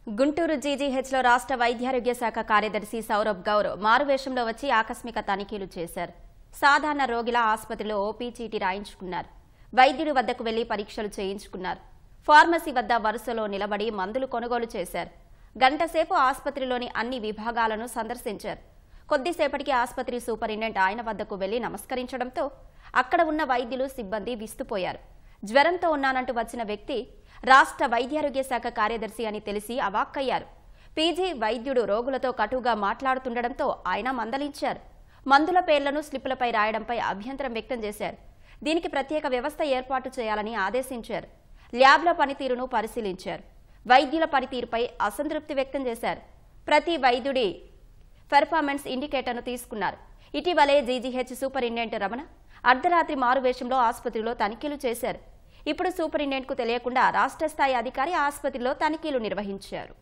గుంటూరు జీజీహెచ్లో రాష్ట్ర వైద్యారోగ్య శాఖ కార్యదర్శి సౌరభ్ గౌర్ మారువేషంలో వచ్చి ఆకస్మిక తనిఖీలు చేశారు. సాధారణ రోగిల ఆసుపత్రిలో ఓపీ చీటీ రాయించుకున్నారు. వైద్యుడి వద్దకు వెళ్లి పరీక్షలు చేయించుకున్నారు. ఫార్మసీ వద్ద వరుసలో నిలబడి మందులు కొనుగోలు చేశారు. గంటసేపు ఆసుపత్రిలోని అన్ని విభాగాలను సందర్శించారు. కొద్దిసేపటికి ఆసుపత్రి సూపరింటెండెంట్ ఆయన వద్దకు వెళ్లి నమస్కరించడంతో అక్కడ ఉన్న వైద్యులు సిబ్బంది విస్తుపోయారు. జ్వరంతో ఉన్నానంటూ వచ్చిన వ్యక్తి రాష్ట్ర వైద్యారోగ్య శాఖ కార్యదర్శి అని తెలిసి అవాక్కయ్యారు. పీజీ వైద్యుడు రోగులతో కటుగా మాట్లాడుతుండటంతో ఆయన మందలించారు. మందుల పేర్లను స్లిప్పులపై రాయడంపై అభ్యంతరం వ్యక్తం చేశారు. దీనికి ప్రత్యేక వ్యవస్థ ఏర్పాటు చేయాలని ఆదేశించారు. ల్యాబ్ల పనితీరును పరిశీలించారు. వైద్యుల పనితీరుపై అసంతృప్తి వ్యక్తం చేశారు. ప్రతి వైద్యుడి పెర్ఫార్మెన్స్ ఇండికేటర్ను తీసుకున్నారు. ఇటీవలే జీజీహెచ్ సూపరింటెండెంట్ రమణ అర్ధరాత్రి మారువేషంలో ఆసుపత్రిలో తనిఖీలు చేశారు. ఇప్పుడు సూపరింటెండెంట్కు తెలియకుండా రాష్ట్ర స్థాయి అధికారి ఆసుపత్రిలో తనిఖీలు నిర్వహించారు.